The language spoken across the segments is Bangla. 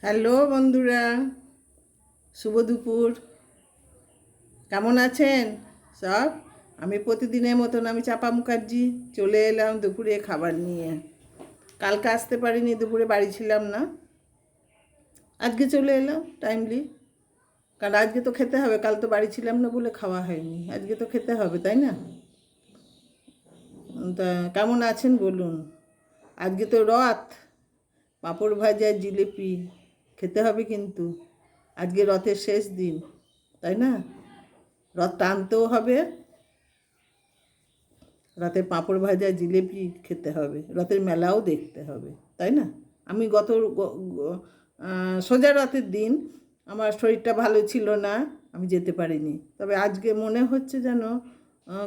হ্যালো বন্ধুরা, শুভ দুপুর। কেমন আছেন সব? আমি প্রতিদিনের মতন আমি চাপা মুখার্জি চলে এলাম দুপুরে খাবার নিয়ে। কালকে আসতে পারিনি, দুপুরে বাড়ি ছিলাম না, আজকে চলে এলাম টাইমলি। কারণ আজকে তো খেতে হবে, কাল তো বাড়ি ছিলাম না বলে খাওয়া হয়নি, আজকে তো খেতে হবে, তাই না? তা কেমন আছেন বলুন? আজকে তো রথ, পাঁপড় ভাজা জিলিপি খেতে হবে কিন্তু। আজকে রথের শেষ দিন, তাই না? রথ টানতেও হবে, রথের পাঁপড় ভাজা জিলিপি খেতে হবে, রথের মেলাও দেখতে হবে, তাই না? আমি সোজা রথের দিন আমার শরীরটা ভালো ছিল না, আমি যেতে পারিনি। তবে আজকে মনে হচ্ছে যেন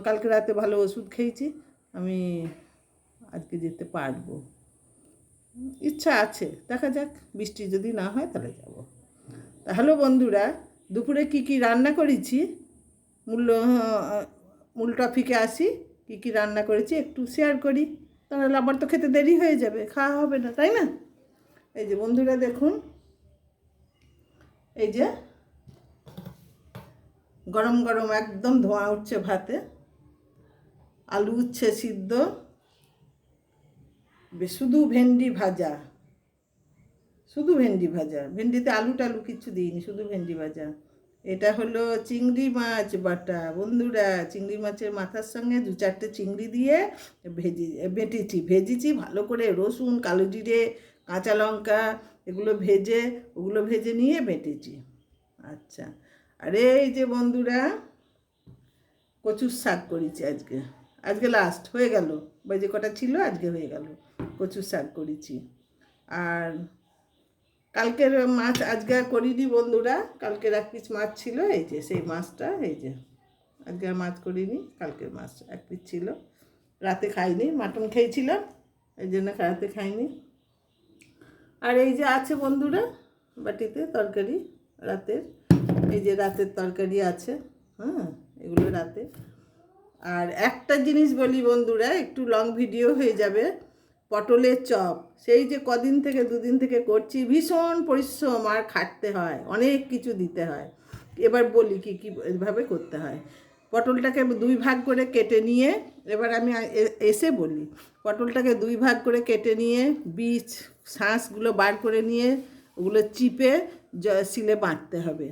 কালকে রাতে ভালো ওষুধ খেয়েছি, আমি আজকে যেতে পারবো। ইচ্ছা আছে, দেখা যাক, বৃষ্টি যদি না হয় তাহলে যাব। হ্যালো বন্ধুরা, দুপুরে কি কি রান্না করেছি মূল মূল টপিকে আসি। কী কী রান্না করেছি একটু শেয়ার করি, তাহলে আবার তো খেতে দেরি হয়ে যাবে, খাওয়া হবে না, তাই না? এই যে বন্ধুরা দেখুন, এই যে গরম গরম একদম ধোঁয়া উঠছে ভাতে, আলু উচ্ছে সিদ্ধ, শুধু ভেন্ডি ভাজা, শুধু ভেন্ডি ভাজা, ভেন্ডিতে আলু টালু কিচ্ছু দিইনি, শুধু ভেন্ডি ভাজা। এটা হলো চিংড়ি মাছ বাটা বন্ধুরা, চিংড়ি মাছের মাথার সঙ্গে 2-4টে চিংড়ি দিয়ে ভেজেছি ভালো করে, রসুন, কালো জিরে, কাঁচা লঙ্কা এগুলো ভেজে নিয়ে বেটেছি। আচ্ছা, আর এই যে বন্ধুরা, কচুর শাক করেছি আজকে, আজকে লাস্ট হয়ে গেল, বা যে কটা ছিল আজকে হয়ে গেল, কচুর শাক করেছি। আর কালকের মাছ আজকে আর করিনি বন্ধুরা, কালকের এক পিস মাছ ছিল, এই যে সেই মাছটা, এই যে আজকে আর মাছ করিনি, কালকের মাছ এক পিস ছিল, রাতে খাইনি, মাটন খেয়েছিলাম, এই জন্য রাতে খাইনি। আর এই যে আছে বন্ধুরা বাটিতে তরকারি রাতের, এই যে রাতের তরকারি আছে, হ্যাঁ, এগুলো রাতে। আর একটা জিনিস বলি বন্ধুরা, একটু লং ভিডিও হয়ে যাবে, পটলের চপ, সেই যে কদিন থেকে 2 দিন থেকে করছি, ভীষণ পরিশ্রম আর খাটতে হয়, অনেক কিছু দিতে হয়। এবার বলি কী কীভাবে করতে হয়। পটলটাকে 2 ভাগ করে কেটে নিয়ে, এবার আমি এসে বলি, পটলটাকে 2 ভাগ করে কেটে নিয়ে বীজ শাঁসগুলো বার করে নিয়ে ওগুলো চিপে শিলে বাটতে হবে।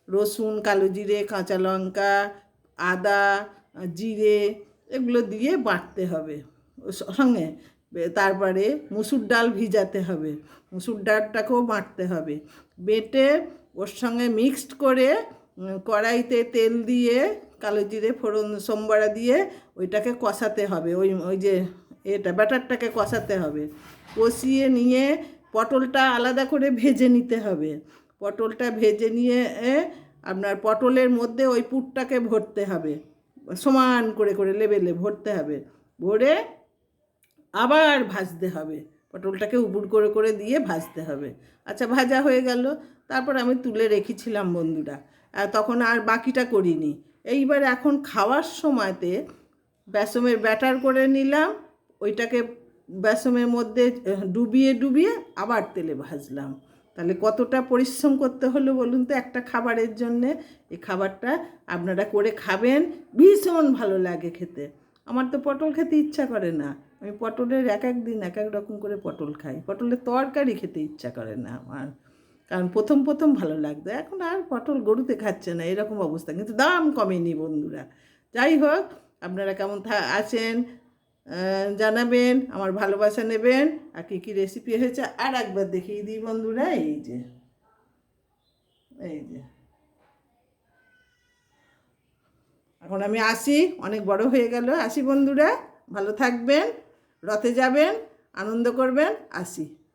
রসুন, কালো জিরে, কাঁচা লঙ্কা, আদা, জিরে এগুলো দিয়ে বাটতে হবে। সঙ্গে তারপরে মুসুর ডাল ভিজাতে হবে, মুসুর ডালটাকেও বাটতে হবে, বেটে ওর সঙ্গে মিক্সড করে কড়াইতে তেল দিয়ে কালো জিরে ফোড়ন সোমবারা দিয়ে ওইটাকে কষাতে হবে, ওই ওই যে ব্যাটারটাকে কষাতে হবে, কষিয়ে নিয়ে পটলটা আলাদা করে ভেজে নিতে হবে। পটলটা ভেজে নিয়ে আপনার পটলের মধ্যে ওই পুরটাকে ভরতে হবে, সমান করে করে লেবেলে ভরতে হবে, ভরে আবার ভাজতে হবে, পটলটাকে উবুড় করে করে দিয়ে ভাজতে হবে। আচ্ছা, ভাজা হয়ে গেল, তারপর আমি তুলে রেখেছিলাম বন্ধুরা, তখন আর বাকিটা করিনি। এইবার এখন খাওয়ার সময়তে বেসমের ব্যাটার করে নিলাম, ওইটাকে বেসমের মধ্যে ডুবিয়ে ডুবিয়ে আবার তেলে ভাজলাম। তাহলে কতটা পরিশ্রম করতে হলো বলুন তো একটা খাবারের জন্যে। এই খাবারটা আপনারা করে খাবেন, ভীষণ ভালো লাগে খেতে। আমার তো পটল খেতে ইচ্ছা করে না, আমি পটলের এক এক দিন এক এক রকম করে পটল খাই, পটলের তরকারি খেতে ইচ্ছা করে না আমার, কারণ প্রথম প্রথম ভালো লাগতো, এখন আর পটল গরুতে খাচ্ছে না, এরকম অবস্থা, কিন্তু দাম কমেনি বন্ধুরা। যাই হোক, আপনারা কেমন আছেন জানাবেন, আমার ভালোবাসা নেবেন। আর কী কী রেসিপি হয়েছে আর একবার দেখিয়ে দিই বন্ধুরা, এই যে এই যে এখন আমি আসি, অনেক বড় হয়ে গেল, আসি বন্ধুরা, ভালো থাকবেন, রথে যাবেন, আনন্দ করবেন, আসি।